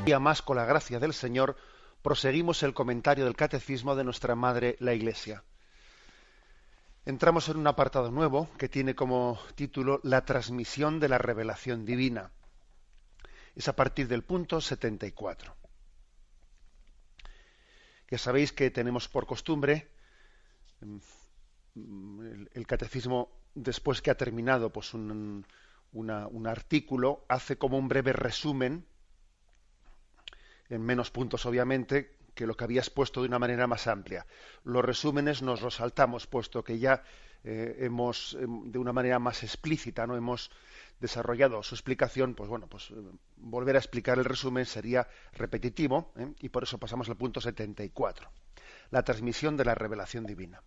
día más, con la gracia del Señor, proseguimos el comentario del Catecismo de nuestra Madre, la Iglesia. Entramos en un apartado nuevo que tiene como título La transmisión de la revelación divina. Es a partir del punto 74. Ya sabéis que tenemos por costumbre el Catecismo, después que ha terminado pues un artículo, hace como un breve resumen, en menos puntos obviamente, que lo que había expuesto de una manera más amplia. Los resúmenes nos los saltamos, puesto que ya hemos, de una manera más explícita, no hemos desarrollado su explicación, pues bueno, volver a explicar el resumen sería repetitivo, y por eso pasamos al punto 74, la transmisión de la revelación divina.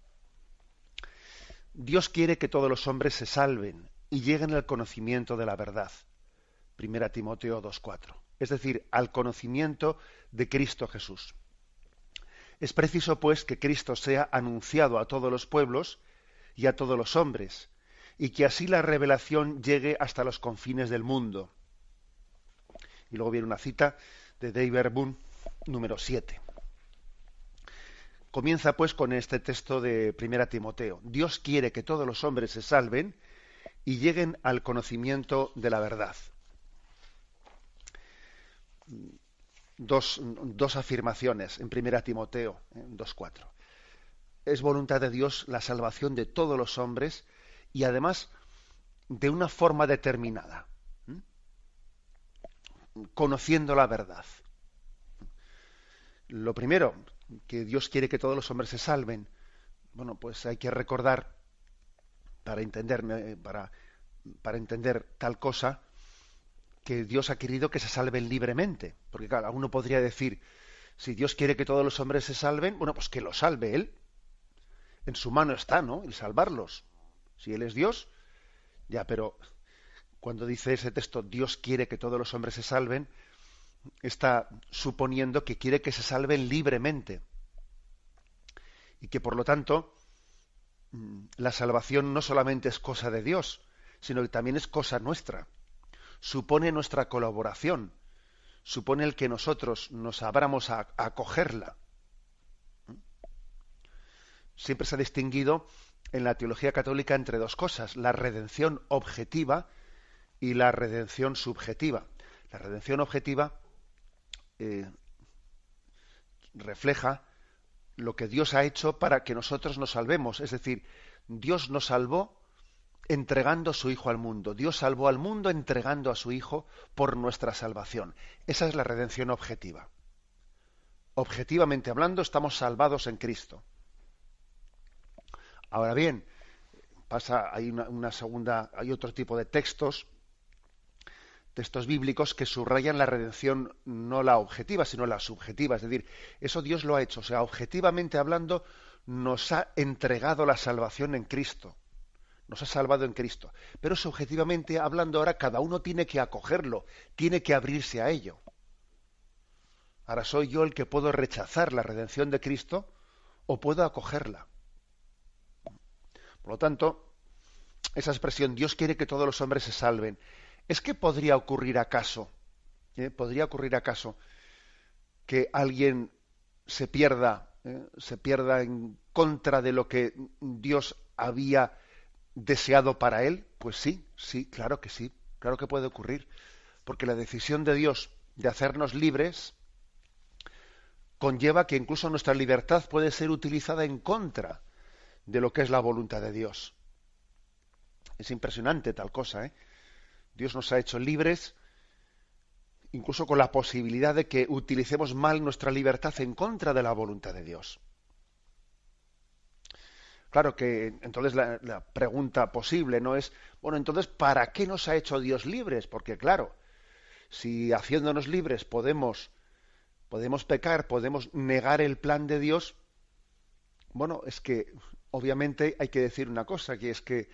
Dios quiere que todos los hombres se salven y lleguen al conocimiento de la verdad. 1 Timoteo 2:4. Es decir, al conocimiento de Cristo Jesús. Es preciso, pues, que Cristo sea anunciado a todos los pueblos y a todos los hombres, y que así la revelación llegue hasta los confines del mundo. Y luego viene una cita de David Boone, número 7. Comienza, pues, con este texto de 1 Timoteo. Dios quiere que todos los hombres se salven y lleguen al conocimiento de la verdad. Dos afirmaciones en 1 Timoteo 2:4. Es voluntad de Dios la salvación de todos los hombres y además de una forma determinada, conociendo la verdad. Lo primero, que Dios quiere que todos los hombres se salven. Bueno, pues hay que recordar, para entender tal cosa, que Dios ha querido que se salven libremente. Porque claro, uno podría decir, si Dios quiere que todos los hombres se salven, bueno, pues que lo salve Él. En su mano está, ¿no?, el salvarlos. Si Él es Dios, ya, pero cuando dice ese texto, Dios quiere que todos los hombres se salven, está suponiendo que quiere que se salven libremente. Y que por lo tanto, la salvación no solamente es cosa de Dios, sino que también es cosa nuestra. Supone nuestra colaboración, supone el que nosotros nos abramos a acogerla. Siempre se ha distinguido en la teología católica entre dos cosas: la redención objetiva y la redención subjetiva. La redención objetiva refleja lo que Dios ha hecho para que nosotros nos salvemos. Es decir, Dios nos salvó entregando a su Hijo al mundo. Dios salvó al mundo entregando a su Hijo por nuestra salvación. Esa es la redención objetiva. Objetivamente hablando, estamos salvados en Cristo. Ahora bien, hay otro tipo de textos bíblicos que subrayan la redención, no la objetiva, sino la subjetiva. Es decir, eso Dios lo ha hecho. O sea, objetivamente hablando, nos ha entregado la salvación en Cristo. Nos ha salvado en Cristo. Pero subjetivamente hablando, ahora cada uno tiene que acogerlo, tiene que abrirse a ello. Ahora soy yo el que puedo rechazar la redención de Cristo o puedo acogerla. Por lo tanto, esa expresión, Dios quiere que todos los hombres se salven, ¿es que podría ocurrir acaso? ¿Podría ocurrir acaso que alguien se pierda en contra de lo que Dios había deseado para él? Pues sí, claro que puede ocurrir, porque la decisión de Dios de hacernos libres conlleva que incluso nuestra libertad puede ser utilizada en contra de lo que es la voluntad de Dios. Es impresionante tal cosa, ¿eh? Dios nos ha hecho libres, incluso con la posibilidad de que utilicemos mal nuestra libertad en contra de la voluntad de Dios. Claro que entonces la pregunta posible no es, bueno, entonces, ¿para qué nos ha hecho Dios libres? Porque claro, si haciéndonos libres podemos pecar, podemos negar el plan de Dios, bueno, es que obviamente hay que decir una cosa, que es que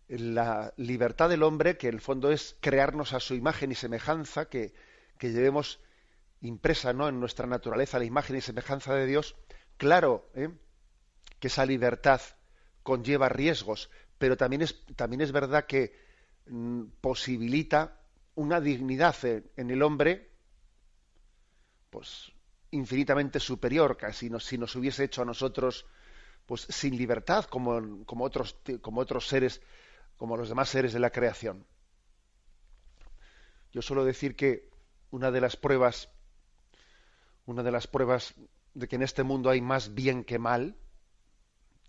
la libertad del hombre, que en el fondo es crearnos a su imagen y semejanza, que llevemos impresa, ¿no?, en nuestra naturaleza la imagen y semejanza de Dios, claro, que esa libertad conlleva riesgos, pero también es verdad que posibilita una dignidad en el hombre pues infinitamente superior, casi si nos hubiese hecho a nosotros pues sin libertad como otros seres, como los demás seres de la creación. Yo suelo decir que una de las pruebas de que en este mundo hay más bien que mal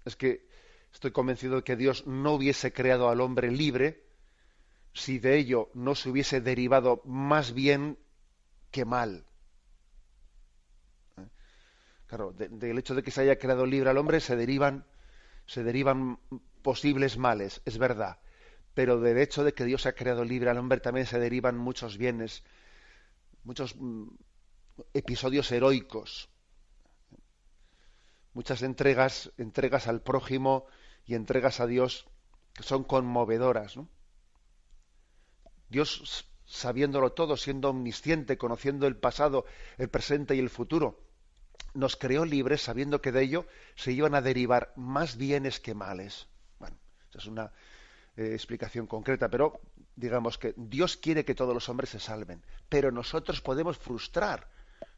es que estoy convencido de que Dios no hubiese creado al hombre libre si de ello no se hubiese derivado más bien que mal. Claro, del hecho de que se haya creado libre al hombre se derivan posibles males, es verdad. Pero del hecho de que Dios ha creado libre al hombre también se derivan muchos bienes, muchos episodios heroicos, muchas entregas al prójimo y entregas a Dios que son conmovedoras, ¿no? Dios, sabiéndolo todo, siendo omnisciente, conociendo el pasado, el presente y el futuro, nos creó libres sabiendo que de ello se iban a derivar más bienes que males. Bueno, esa es una explicación concreta, pero digamos que Dios quiere que todos los hombres se salven, pero nosotros podemos frustrar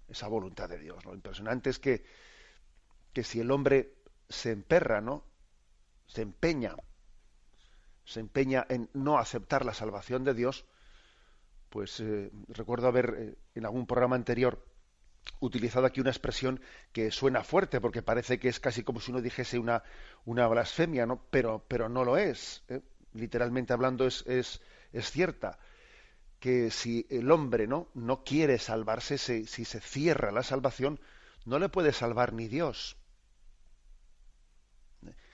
esa voluntad de Dios. Lo impresionante es que si el hombre se emperra, ¿no? Se empeña en no aceptar la salvación de Dios, pues recuerdo haber en algún programa anterior utilizado aquí una expresión que suena fuerte porque parece que es casi como si uno dijese una blasfemia, ¿no? Pero no lo es. Literalmente hablando es cierta, que si el hombre no quiere salvarse, si se cierra la salvación, no le puede salvar ni Dios.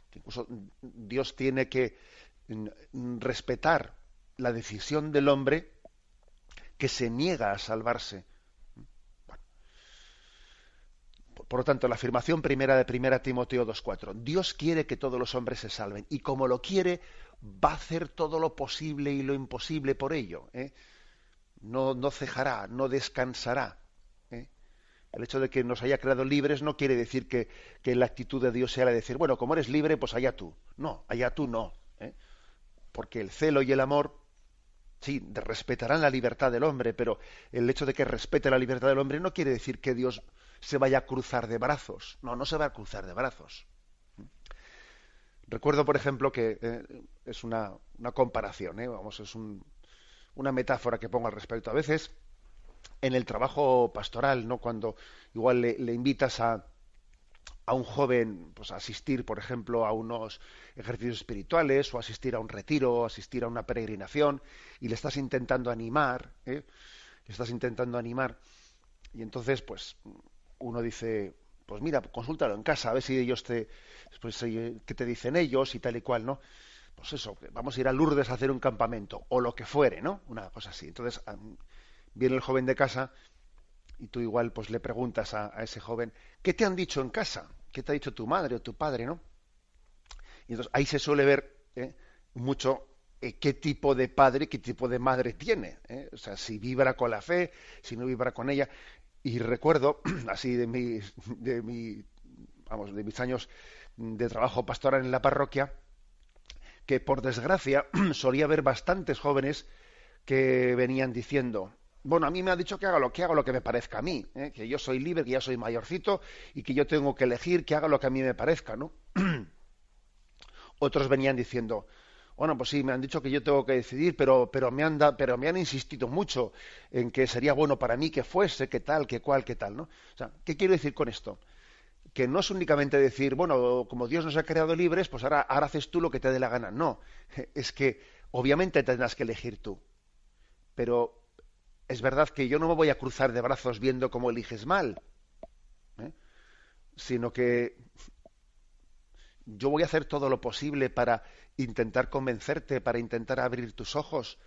Que incluso Dios tiene que respetar la decisión del hombre que se niega a salvarse. Por lo tanto, la afirmación primera de 1 Timoteo 2:4, Dios quiere que todos los hombres se salven, y como lo quiere, va a hacer todo lo posible y lo imposible por ello. No cejará, no descansará. El hecho de que nos haya creado libres no quiere decir que la actitud de Dios sea la de decir, bueno, como eres libre, pues allá tú. No, allá tú no. Porque el celo y el amor, sí, respetarán la libertad del hombre, pero el hecho de que respete la libertad del hombre no quiere decir que Dios se vaya a cruzar de brazos. No, no se va a cruzar de brazos. Recuerdo, por ejemplo, que es una comparación, vamos, es una metáfora que pongo al respecto. A veces, en el trabajo pastoral, ¿no? Cuando igual le invitas a un joven pues a asistir, por ejemplo, a unos ejercicios espirituales, o asistir a un retiro, o asistir a una peregrinación, y le estás intentando animar, y entonces, pues, uno dice, pues mira, consúltalo en casa, a ver si ellos qué te dicen ellos y tal y cual, ¿no? Pues eso, vamos a ir a Lourdes a hacer un campamento, o lo que fuere, ¿no? Una cosa así. Entonces, viene el joven de casa y tú igual pues le preguntas a ese joven, ¿qué te han dicho en casa? ¿Qué te ha dicho tu madre o tu padre, no? Y entonces ahí se suele ver mucho qué tipo de padre, qué tipo de madre tiene. O sea, si vibra con la fe, si no vibra con ella. Y recuerdo, así de mis años de trabajo pastoral en la parroquia, que por desgracia solía haber bastantes jóvenes que venían diciendo, bueno, a mí me ha dicho que haga lo que me parezca a mí, que yo soy libre, que ya soy mayorcito y que yo tengo que elegir que haga lo que a mí me parezca, ¿no? Otros venían diciendo, bueno, pues sí, me han dicho que yo tengo que decidir, pero me han insistido mucho en que sería bueno para mí que fuese, que tal, que cual, que tal, ¿no? O sea, ¿qué quiero decir con esto? Que no es únicamente decir, bueno, como Dios nos ha creado libres, pues ahora haces tú lo que te dé la gana. No, es que obviamente tendrás que elegir tú. Pero es verdad que yo no me voy a cruzar de brazos viendo cómo eliges mal, sino que yo voy a hacer todo lo posible para intentar convencerte, para intentar abrir tus ojos,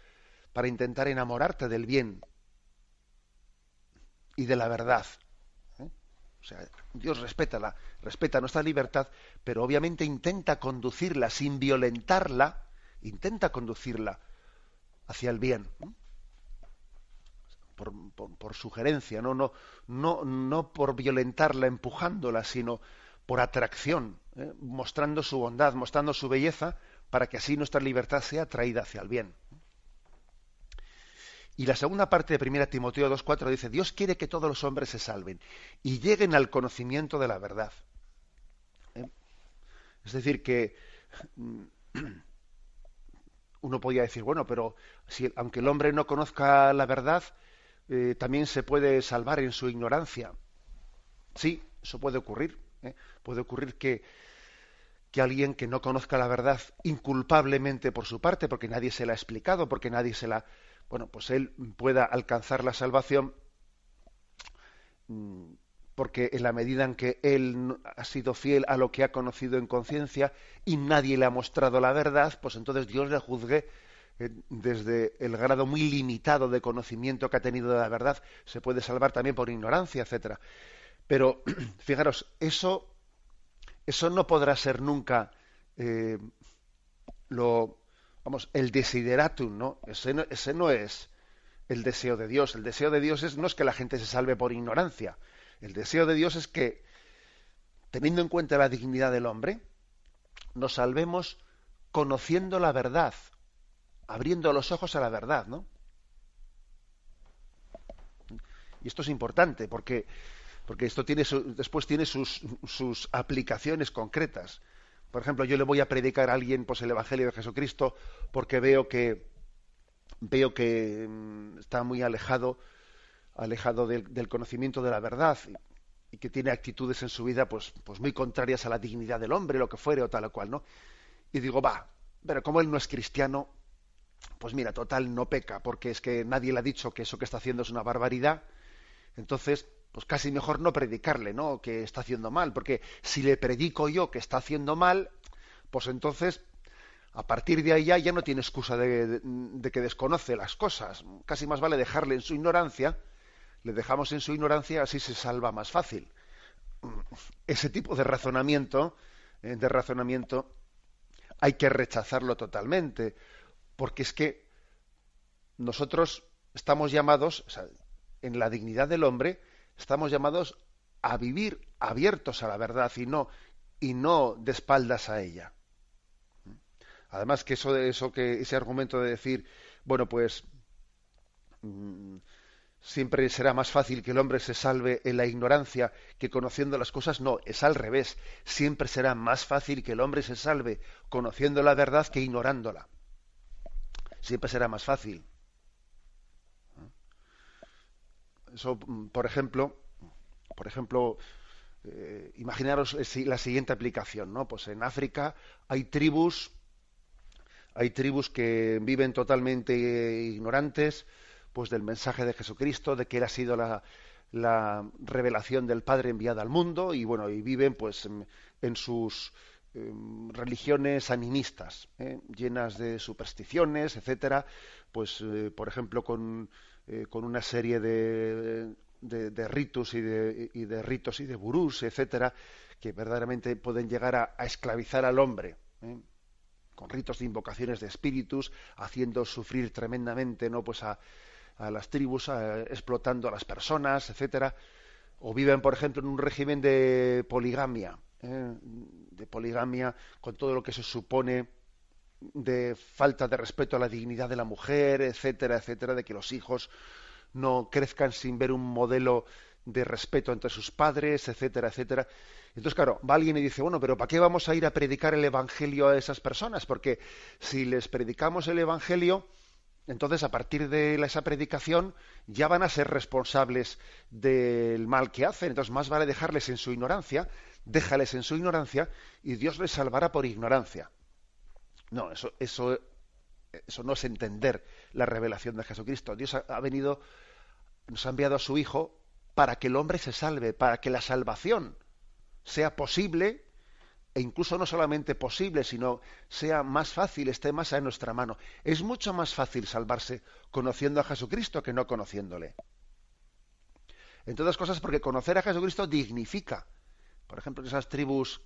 para intentar enamorarte del bien y de la verdad. O sea, Dios respeta nuestra libertad, pero obviamente intenta conducirla sin violentarla, intenta conducirla hacia el bien. Por sugerencia, no por violentarla, empujándola, sino por atracción, mostrando su bondad, mostrando su belleza, para que así nuestra libertad sea traída hacia el bien. Y la segunda parte de 1 Timoteo 2:4 dice, Dios quiere que todos los hombres se salven y lleguen al conocimiento de la verdad. ¿Eh? Es decir, que uno podría decir, bueno, pero si, aunque el hombre no conozca la verdad, también se puede salvar en su ignorancia. Sí, eso puede ocurrir. ¿Eh? Puede ocurrir que alguien que no conozca la verdad inculpablemente por su parte, porque nadie se la ha explicado, porque nadie se la... Bueno, pues él pueda alcanzar la salvación porque en la medida en que él ha sido fiel a lo que ha conocido en conciencia y nadie le ha mostrado la verdad, pues entonces Dios le juzgue desde el grado muy limitado de conocimiento que ha tenido de la verdad, se puede salvar también por ignorancia, etcétera. Pero fijaros, eso no podrá ser nunca eh, el desideratum, ¿no? Ese no es el deseo de Dios. El deseo de Dios no es que la gente se salve por ignorancia. El deseo de Dios es que, teniendo en cuenta la dignidad del hombre, nos salvemos conociendo la verdad, abriendo los ojos a la verdad, ¿no? Y esto es importante porque esto después tiene sus aplicaciones concretas. Por ejemplo, yo le voy a predicar a alguien pues el Evangelio de Jesucristo porque veo que está muy alejado del conocimiento de la verdad y que tiene actitudes en su vida pues muy contrarias a la dignidad del hombre, lo que fuere o tal o cual, ¿no? Y digo, pero como él no es cristiano, pues mira, total, no peca, porque es que nadie le ha dicho que eso que está haciendo es una barbaridad, entonces pues casi mejor no predicarle, ¿no? Que está haciendo mal, porque si le predico yo que está haciendo mal, pues entonces a partir de ahí ya no tiene excusa de que desconoce las cosas. Casi más vale dejarle en su ignorancia, le dejamos en su ignorancia, así se salva más fácil. Ese tipo de razonamiento hay que rechazarlo totalmente, porque es que nosotros estamos llamados, o sea, en la dignidad del hombre, estamos llamados a vivir abiertos a la verdad y no de espaldas a ella. Además que ese argumento de decir, bueno, pues siempre será más fácil que el hombre se salve en la ignorancia que conociendo las cosas, no, es al revés. Siempre será más fácil que el hombre se salve conociendo la verdad que ignorándola. Siempre será más fácil. Eso, por ejemplo, imaginaros la siguiente aplicación, ¿no? Pues en África hay tribus que viven totalmente ignorantes pues del mensaje de Jesucristo, de que él ha sido la revelación del Padre enviada al mundo, y bueno, y viven pues en sus religiones animistas, llenas de supersticiones, etcétera, pues por ejemplo con una serie de ritos y de ritos y de gurús, etcétera, que verdaderamente pueden llegar a esclavizar al hombre, con ritos de invocaciones de espíritus, haciendo sufrir tremendamente, ¿no? Pues a las tribus, explotando a las personas, etcétera. O viven, por ejemplo, en un régimen de poligamia, con todo lo que se supone de falta de respeto a la dignidad de la mujer, etcétera, etcétera, de que los hijos no crezcan sin ver un modelo de respeto entre sus padres, etcétera, etcétera. Entonces, claro, va alguien y dice, bueno, pero ¿para qué vamos a ir a predicar el Evangelio a esas personas? Porque si les predicamos el Evangelio, entonces a partir de esa predicación ya van a ser responsables del mal que hacen. Entonces, más vale dejarles en su ignorancia, déjales en su ignorancia y Dios les salvará por ignorancia. No, eso no es entender la revelación de Jesucristo. Dios nos ha enviado a su Hijo para que el hombre se salve, para que la salvación sea posible, e incluso no solamente posible, sino sea más fácil, esté más en nuestra mano. Es mucho más fácil salvarse conociendo a Jesucristo que no conociéndole. Entre otras cosas porque conocer a Jesucristo dignifica. Por ejemplo, en esas tribus,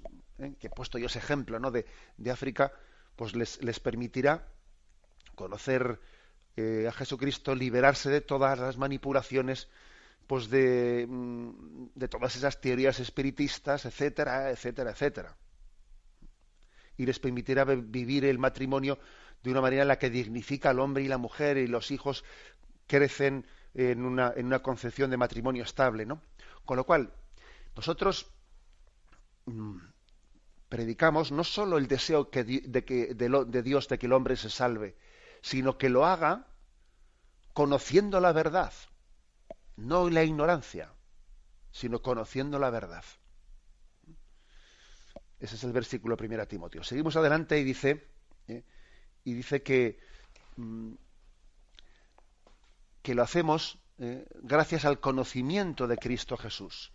que he puesto yo ese ejemplo, ¿no? de África, pues les permitirá conocer a Jesucristo, liberarse de todas las manipulaciones pues de todas esas teorías espiritistas, etcétera, etcétera, etcétera. Y les permitirá vivir el matrimonio de una manera en la que dignifica al hombre y la mujer y los hijos, crecen en una concepción de matrimonio estable, ¿no? Con lo cual, nosotros predicamos no solo el deseo de Dios de que el hombre se salve, sino que lo haga conociendo la verdad, no la ignorancia, sino conociendo la verdad. Ese es el versículo 1 Timoteo. Seguimos adelante y dice que lo hacemos gracias al conocimiento de Cristo Jesús.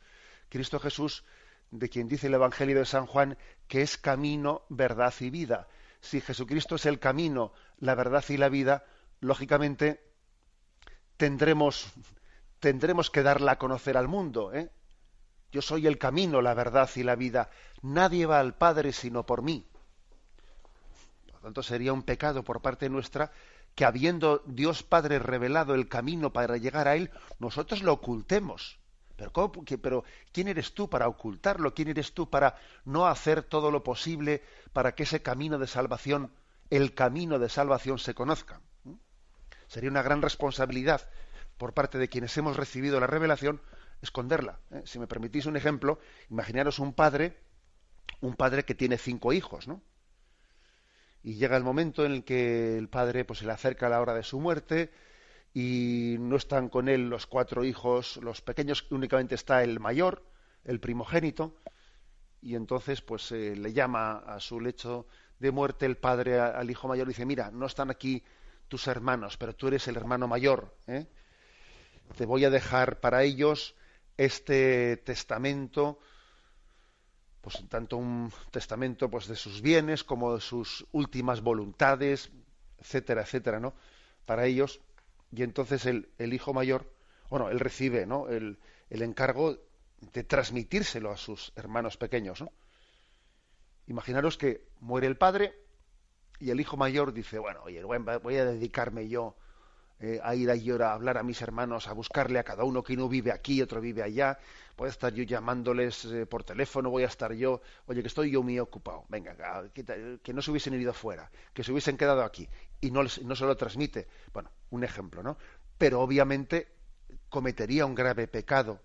Cristo Jesús, de quien dice el Evangelio de San Juan, que es camino, verdad y vida. Si Jesucristo es el camino, la verdad y la vida, lógicamente tendremos que darla a conocer al mundo. Yo soy el camino, la verdad y la vida. Nadie va al Padre sino por mí. Por lo tanto, sería un pecado por parte nuestra que, habiendo Dios Padre revelado el camino para llegar a Él, nosotros lo ocultemos. Pero ¿quién eres tú para ocultarlo? ¿Quién eres tú para no hacer todo lo posible para que ese camino de salvación, el camino de salvación, se conozca? Sería una gran responsabilidad por parte de quienes hemos recibido la revelación esconderla. Si me permitís un ejemplo, imaginaros un padre que tiene 5 hijos, ¿no? Y llega el momento en el que el padre pues se le acerca la hora de su muerte y no están con él los 4 hijos, los pequeños, únicamente está el mayor, el primogénito, y entonces pues le llama a su lecho de muerte el padre al hijo mayor y dice: mira, no están aquí tus hermanos, pero tú eres el hermano mayor, te voy a dejar para ellos este testamento, pues tanto un testamento pues de sus bienes como de sus últimas voluntades, etcétera, etcétera, ¿no? Para ellos. Y entonces el hijo mayor, él recibe, ¿no?, el encargo de transmitírselo a sus hermanos pequeños, ¿no? Imaginaros que muere el padre y el hijo mayor dice: bueno, oye, voy a dedicarme yo a ir a hablar a mis hermanos, a buscarle a cada uno, que uno vive aquí, otro vive allá, voy a estar yo llamándoles por teléfono, voy a estar yo, oye, que estoy yo muy ocupado, venga, que no se hubiesen ido fuera, que se hubiesen quedado aquí, y no se lo transmite. Bueno, un ejemplo, ¿no? Pero obviamente cometería un grave pecado,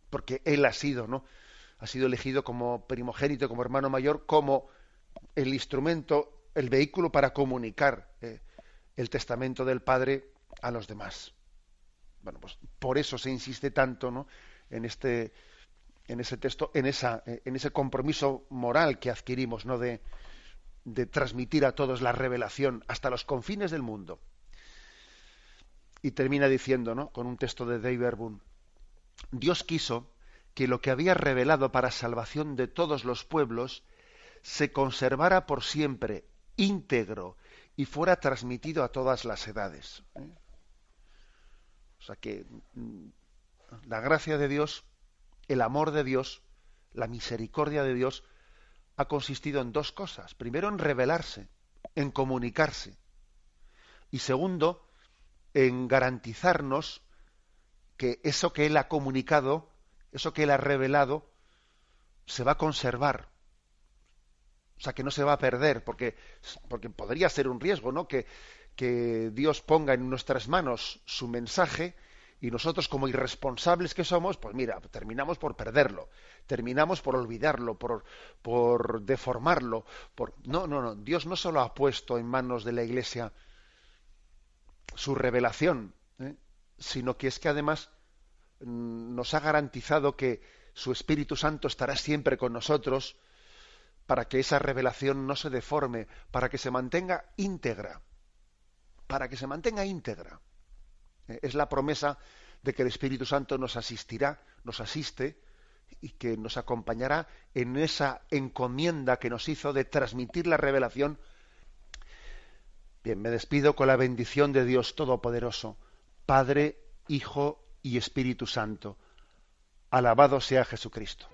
porque él ha sido elegido como primogénito, como hermano mayor, como el instrumento, el vehículo para comunicar el testamento del padre a los demás. Bueno, pues por eso se insiste tanto, ¿no?, en ese texto, en ese compromiso moral que adquirimos, ¿no?, de transmitir a todos la revelación hasta los confines del mundo. Y termina diciendo, ¿no?, con un texto de David Boone: Dios quiso que lo que había revelado para salvación de todos los pueblos se conservara por siempre íntegro y fuera transmitido a todas las edades. O sea que la gracia de Dios, el amor de Dios, la misericordia de Dios ha consistido en 2 cosas. Primero, en revelarse, en comunicarse. Y segundo, en garantizarnos que eso que Él ha comunicado, eso que Él ha revelado, se va a conservar. O sea, que no se va a perder, porque podría ser un riesgo, ¿no?, que Dios ponga en nuestras manos su mensaje y nosotros, como irresponsables que somos, pues mira, terminamos por perderlo, terminamos por olvidarlo, por deformarlo. No. Dios no solo ha puesto en manos de la Iglesia su revelación, sino que es que además nos ha garantizado que su Espíritu Santo estará siempre con nosotros, para que esa revelación no se deforme, para que se mantenga íntegra. Es la promesa de que el Espíritu Santo nos asistirá, nos asiste, y que nos acompañará en esa encomienda que nos hizo de transmitir la revelación. Bien, me despido con la bendición de Dios Todopoderoso, Padre, Hijo y Espíritu Santo. Alabado sea Jesucristo.